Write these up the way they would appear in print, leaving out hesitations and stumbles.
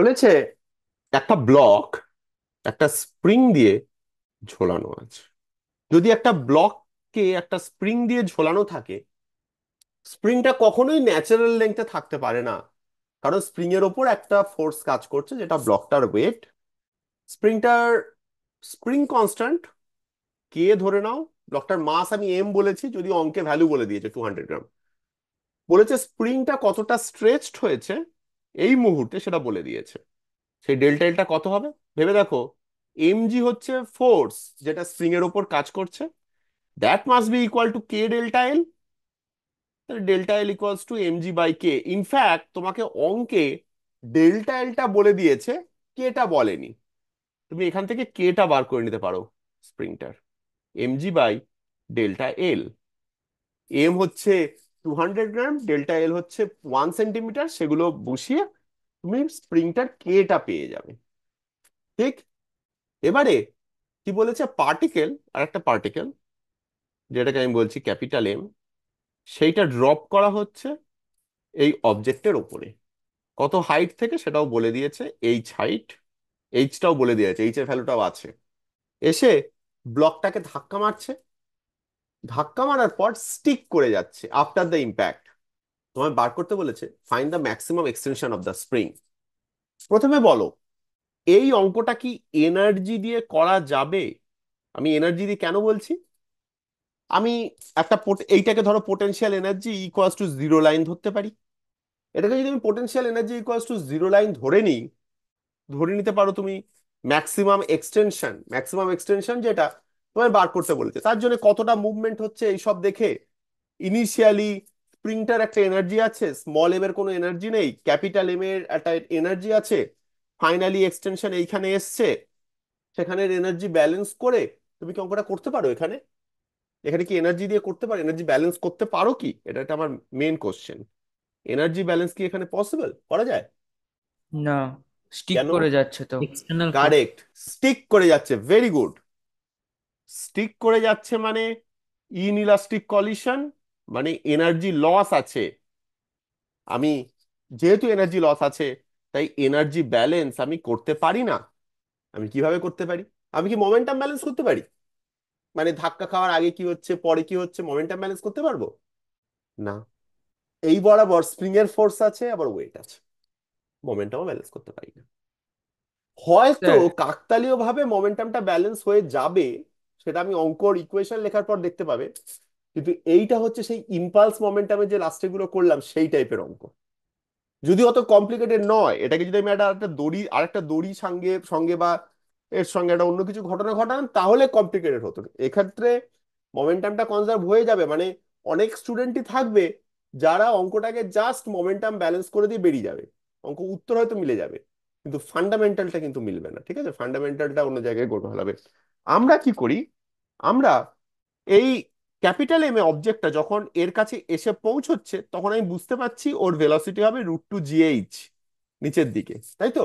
বলেছে একটা ব্লক একটা স্প্রিং দিয়ে ঝোলানো আছে। যদি একটা ব্লককে একটা স্প্রিং দিয়ে ঝোলানো থাকে, স্প্রিংটা কখনোই ন্যাচারাল লেন্থে থাকতে পারে না। কারণ স্প্রিং এর ওপর একটা ফোর্স কাজ করছে, যেটা ব্লকটার ওয়েট। স্প্রিংটার স্প্রিং কনস্ট্যান্ট কে ধরে নাও। ব্লকটার মাস আমি এম বলেছি, যদি অঙ্কে ভ্যালু বলে দিয়েছে 200 গ্রাম। বলেছে স্প্রিংটা কতটা স্ট্রেচড হয়েছে এই মুহূর্তে সেটা বলে দিয়েছে। সেই ডেল্টা এলটা কত হবে ভেবে দেখো। এমজি হচ্ছে ফোর্স যেটা স্প্রিং এর ওপর কাজ করছে, that must be equal to k delta L. Delta L equals to m g by k. In fact তোমাকে অঙ্কে ডেল্টা এলটা বলে দিয়েছে, কেটা বলেনি। তুমি এখান থেকে কেটা বার করে নিতে পারো স্প্রিংটার। MG by delta L. M হচ্ছে 200 গ্রাম, ডেল্টা এল হচ্ছে 1 সেন্টিমিটার। সেগুলো বসিয়ে তুমি স্প্রিংটার কেটা পেয়ে যাবে। ঠিক। এবারে কি বলেছে, পার্টিকেল, আর একটা পার্টিকেল যেটাকে আমি বলছি ক্যাপিটাল এম, সেইটা ড্রপ করা হচ্ছে এই অবজেক্টের ওপরে। কত হাইট থেকে সেটাও বলে দিয়েছে, এইচ হাইট। এইচটাও বলে দিয়েছে, এইচ এর ভ্যালুটাও আছে। এসে ব্লকটাকে ধাক্কা মারছে, ধাক্কা মারার পর স্টিক করে যাচ্ছে আফটার দ্য ইম্প্যাক্ট। তোমায় বার করতে বলেছে find the maximum extension of the spring. প্রথমে বলো, এই অঙ্কটা কি এনার্জি দিয়ে করা যাবে? আমি এনার্জি দিয়ে কেন বলছি, আমি এইটাকে ধরো potential energy equals to zero line ধরতে পারি। এটাকে যদি আমি potential energy equals to zero line ধরে নিই, ধরে নিতে পারো তুমি ম্যাক্সিমাম এক্সটেনশন যেটা তোমায় বার করতে বলেছে, তার জন্য কতটা মুভমেন্ট হচ্ছে এইসব দেখে ইনিশিয়ালি স্প্রিংটার একটা এনার্জি আছে, স্মল এম এর কোনো এনার্জি নেই, ক্যাপিটাল এম এর একটা এনার্জি আছে, ফাইনালি এক্সটেনশন এইখানে এসছে, সেখানের এনার্জি ব্যালেন্স করে তুমি কি অঙ্কটা করতে পারো এখানে? এখানে কি এনার্জি দিয়ে করতে পারো? এনার্জি ব্যালেন্স করতে পারো কি, এটা একটা আমার মেন কোশ্চেন। এনার্জি ব্যালেন্স কি এখানে পসিবল করা যায়? না, স্টিক কেন? করে যাচ্ছে তো। External force. কারেক্ট, স্টিক করে যাচ্ছে, ভেরি গুড। স্টিক করে যাচ্ছে মানে ইনইলাস্টিক কলিশন, মানে এনার্জি লস আছে। আমি যেহেতু এনার্জি লস আছে, তাই এনার্জি ব্যালেন্স আমি করতে পারি না। আমি কিভাবে করতে পারি? আমি কি মোমেন্টাম ব্যালেন্স করতে পারি? মানে ধাক্কা খাওয়ার আগে কি হচ্ছে পরে কি হচ্ছে মোমেন্টাম ব্যালেন্স করতে পারবো? না। এই বরাবর স্প্রিং এর ফোর্স আছে, আবার ওয়েট আছে, মোমেন্টামও ব্যালেন্স করতে পারি না। হয়তো স্যার, কাকতালীয় ভাবে মোমেন্টামটা ব্যালেন্স হয়ে যাবে, সেটা আমি অঙ্কর ইকুয়েশন লেখার পর দেখতে পাবে। কিন্তু এইটা হচ্ছে সেই ইম্পালস মোমেন্টামে যে লাস্টে গুলো করলাম সেই টাইপের অঙ্ক। যদি অত কমপ্লিকেটেড নয়, এটাকে যদি আমি একটা দড়ি আরেকটা দড়ি সঙ্গে সঙ্গে বা এর সঙ্গে একটা অন্য কিছু ঘটনা ঘটান, তাহলে কমপ্লিকেটেড হতো। এক্ষেত্রে মোমেন্টামটা কনজার্ভ হয়ে যাবে, মানে অনেক স্টুডেন্টই থাকবে যারা অঙ্কটাকে জাস্ট মোমেন্টাম ব্যালেন্স করে দিয়ে বেরিয়ে যাবে। অঙ্ক উত্তর হয়তো মিলে যাবে, কিন্তু ফান্ডামেন্টালটা কিন্তু মিলবে না। ঠিক আছে, ফান্ডামেন্টালটা অন্য জায়গায় গোলমাল হবে। আমরা কি করি, আমরা এই ক্যাপিটাল এম এ অবজেক্টটা যখন এর কাছে এসে পৌঁছচ্ছে, তখন আমি বুঝতে পারছি ওর ভেলোসিটি হবে √2gh, নিচের দিকে, তাই তো?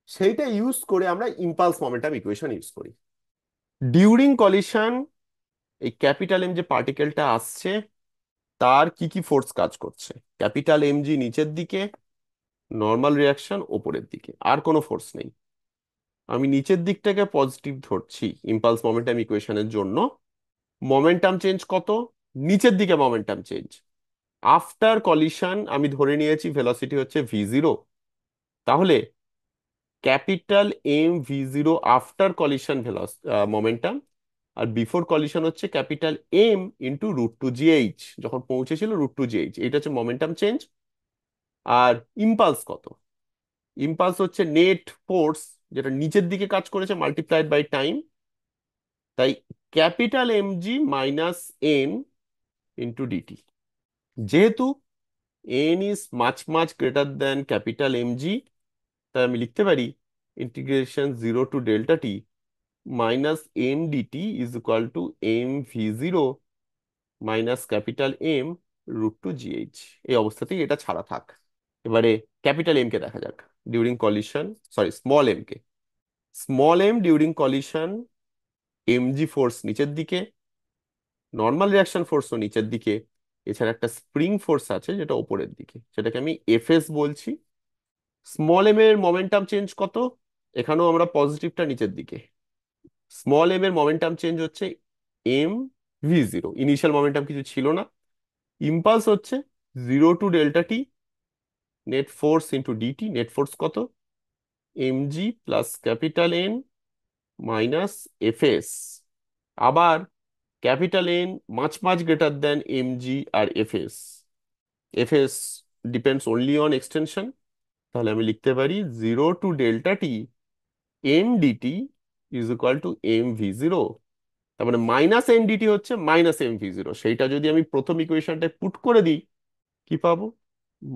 সেইটা ইউজ করে আমরা ইম্পালস মোমেন্টাম ইকুয়েশন ইউজ করি। ডিউরিং কলিশন এই ক্যাপিটাল এম যে পার্টিকেলটা আসছে, তার কি কি ফোর্স কাজ করছে? ক্যাপিটাল এম জি নিচের দিকে, নর্মাল রিয়াকশন ওপরের দিকে, আর কোনো ফোর্স নেই। আমি নিচের দিকটাকে পজিটিভ ধরছি ইম্পালস মোমেন্টাম ইকুয়েশনের জন্য। মোমেন্টাম চেঞ্জ কত? নিচের দিকে মোমেন্টাম চেঞ্জ আফটার কলিশন আমি ধরে নিয়েছি ভেলোসিটি হচ্ছে v0। তাহলে capital M v0 after collision momentum, আর বিফোর কলিশন হচ্ছে ক্যাপিটাল এম ইন্টু √2gh, যখন পৌঁছেছিল √2gh। এটা হচ্ছে মোমেন্টাম চেঞ্জ। আর ইম্পালস কত? ইম্পালস হচ্ছে নেট ফোর্স যেটা নিচের দিকে কাজ করেছে মাল্টিপ্লাইড বাই টাইম। তাই capital M G minus N into DT. যেহেতু N is much much greater than capital M G, তাই আমি লিখতে পারি integration 0 to delta T minus N d t is equal to m V zero minus capital M √2gh। এই অবস্থাতেই এটা ছাড়া থাক। এবারে ক্যাপিটাল এম কে দেখা যাক during collision, sorry small m কে। Small m during collision, m g force নিচের দিকে, নর্মাল রিয়াকশন ফোর্সও নিচের দিকে, এছাড়া একটা স্প্রিং ফোর্স আছে যেটা ওপরের দিকে, সেটাকে আমি এফএস বলছি। স্মল এম এর মোমেন্টাম চেঞ্জ কত? এখানেও আমরা পজিটিভটা নিচের দিকে। স্মল এম এর মোমেন্টাম চেঞ্জ হচ্ছে M V zero, initial momentum কিছু ছিল না। ইম্পালস হচ্ছে 0 to Δt, net force into DT, net force কত? M G plus capital N minus F S. আবার capital N much much greater than M G আর F S. F S depends only on extension. তাহলে আমি লিখতে পারি 0 to Δt N d t is equal to m V zero. তার মানে minus N d t হচ্ছে minus M V zero. সেইটা যদি আমি প্রথম ইকুয়েশনটায় পুট করে দিই, কি পাবো?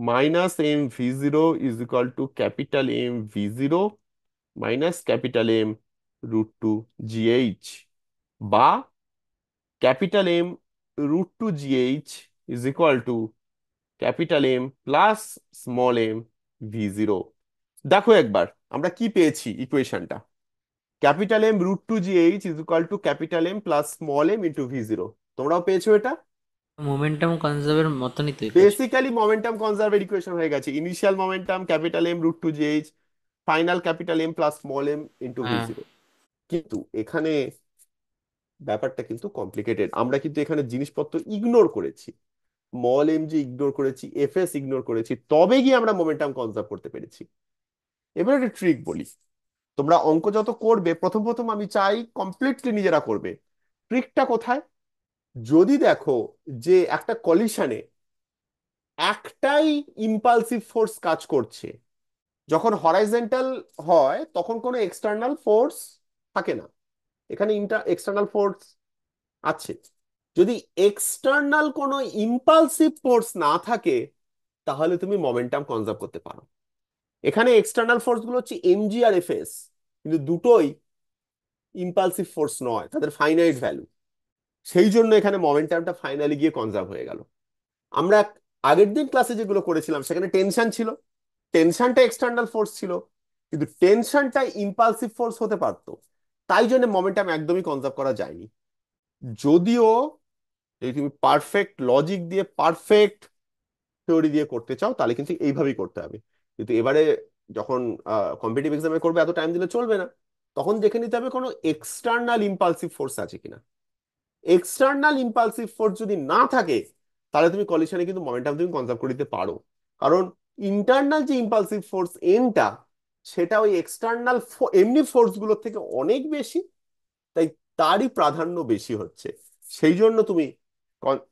Minus M V zero is equal to capital M V zero minus capital M √2 GH, বা capital M √2 GH is equal to capital M plus small M V zero. দেখো একবার আমরা কি পেয়েছি ইকুয়েশনটা। Capital M √2 GH is equal to capital M plus small M into V zero. তোমরাও পেয়েছো এটা? মোমেন্টাম কনজার্ভের মতনই তো ইকুয়েশন। বেসিক্যালি মোমেন্টাম কনজার্ভের ইকুয়েশন হয়ে গেছে। Initial momentum capital M √2 g h, final capital M plus small M into v হ্যাঁ। জিরো। কিন্তু এখানে ব্যাপারটা কিন্তু কমপ্লিকেটেড। আমরা কিন্তু এখানে জিনিসপত্র ইগনোর করেছি, স্মল এম জি ইগনোর করেছি, এফ এস ইগনোর করেছি, তবে গিয়ে আমরা মোমেন্টাম কনজার্ভ করতে পেরেছি। এবার একটা ট্রিক বলি। তোমরা অঙ্ক যত করবে প্রথম প্রথম আমি চাই কমপ্লিটলি নিজেরা করবে। ট্রিকটা কোথায়? যদি দেখো যে একটা কলিশনে একটাই ইম্পালসিভ ফোর্স কাজ করছে, যখন হরাইজন্টাল হয় তখন কোনো এক্সটার্নাল ফোর্স থাকে না, এখানে এক্সটার্নাল ফোর্স আছে। যদি এক্সটার্নাল কোনো ইম্পালসিভ ফোর্স না থাকে, তাহলে তুমি মোমেন্টাম কনজার্ভ করতে পারো। এখানে এক্সটার্নাল ফোর্স গুলো হচ্ছে এমজি আর এফএস, কিন্তু দুটোই ইম্পালসিভ ফোর্স নয়, তাদের ফাইনাইট ভ্যালু। সেই জন্য এখানে মোমেন্টামটা ফাইনালি গিয়ে কনজার্ভ হয়ে গেল। আমরা আগের দিন ক্লাসে যেগুলো করেছিলাম সেখানে টেনশন ছিল, টেনশনটা এক্সটার্নাল ফোর্স ছিল, কিন্তু টেনশনটা ইম্পালসিভ ফোর্স হতে পারতো। তাই জন্য মোমেন্টাম একদমই কনজার্ভ করা যায়নি। যদিও যদি তুমি পারফেক্ট লজিক দিয়ে পারফেক্ট থিওরি দিয়ে করতে চাও তাহলে কিন্তু এইভাবেই করতে হবে। কিন্তু এবারে যখন কম্পিটিটিভ এক্সামে করবে এত টাইম দিলে চলবে না, তখন দেখে নিতে হবে কোনো এক্সটার্নাল ইম্পালসিভ ফোর্স আছে কিনা। এক্সটার্নাল ইম্পালসিভ ফোর্স যদি না থাকে, তাহলে তুমি কলিশনে কিন্তু মোমেন্টাম তুমি কনজার্ভ করে দিতে পারো। কারণ ইন্টারনাল যে ইম্পালসিভ ফোর্স এনটা, সেটা ওই এক্সটার্নাল এমনি ফোর্স গুলোর থেকে অনেক বেশি, তাই তারই প্রাধান্য বেশি হচ্ছে। সেই জন্য তুমি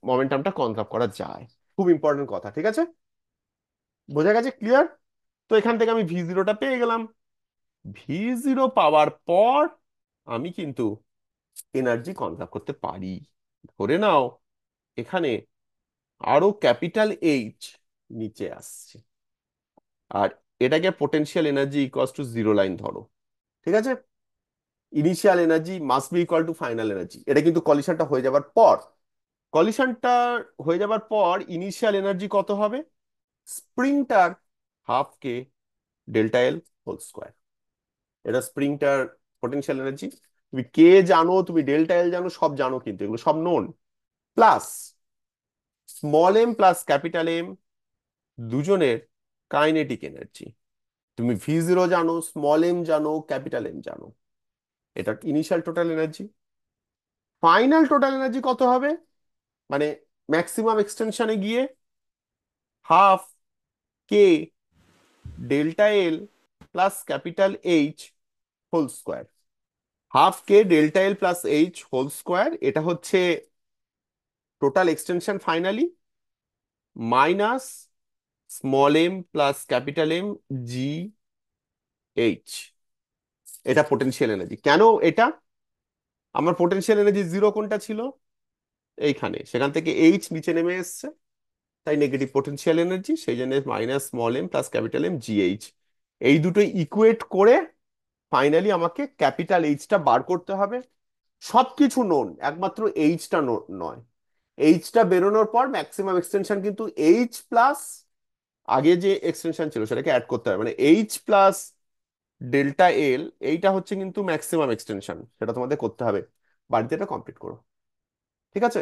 মোমেন্টামটা কনজার্ভ করা যায়। খুব ইম্পর্টেন্ট কথা, ঠিক আছে? বোঝা গেছে? ক্লিয়ার? তো এখান থেকে আমি ভি জিরোটা পেয়ে গেলাম। ভি জিরো পাওয়ার পর আমি কিন্তু এনার্জি কনজার্ভ করতে পারি। ধরে নাও এখানে আরো ক্যাপিটাল এইচ নিচে আসছে, আর এটাকে potential energy equals to zero line ধরো, ঠিক আছে? Initial energy must be equal two final energy. এটা কিন্তু কলিশনটা হয়ে যাবার পর। কলিশনটা হয়ে যাবার পর ইনিশিয়াল এনার্জি কত হবে? স্প্রিংটার হাফ কে ডেল্টা এল হোল স্কোয়ার। এটা স্প্রিংটার পোটেনশিয়াল এনার্জি। তুমি কে জানো, তুমি ডেল্টা এল জানো, সব জানো, কিন্তু এগুলো সব known. Plus small m plus capital M দুজনের কাইনেটিক এনার্জি। তুমি ভি জিরো জানো, স্মল এম জানো, ক্যাপিটাল এম জানো। এটা initial total energy. Final total energy কত হবে? মানে ম্যাক্সিমাম এক্সটেনশনে গিয়ে half k delta L plus capital H whole square. Half k delta L plus H whole square, এটা হচ্ছে total extension finally, minus small m plus capital M g h. এটা potential energy. কেন এটা? আমার potential energy zero কোনটা ছিল? এইখানে, সেখান থেকে এইচ নিচে নেমে এসছে, তাই নেগেটিভ পোটেনশিয়াল এনার্জি। সেই জন্য minus small m plus capital M g h. এই দুটো ইকুয়েট করে ফাইনালি আমাকে ক্যাপিটাল এইচটা বার করতে হবে। সবকিছু নোন, একমাত্র এইচটা নয়। এইচটা বেরোনোর পর ম্যাক্সিমাম এক্সটেনশন কিন্তু এইচ প্লাস আগে যে এক্সটেনশন ছিল সেটাকে অ্যাড করতে হবে, মানে এইচ প্লাস ডেল্টা এল। এইটা হচ্ছে কিন্তু ম্যাক্সিমাম এক্সটেনশন, সেটা তোমাদের করতে হবে। বাড়িতে এটা কমপ্লিট করো, ঠিক আছে?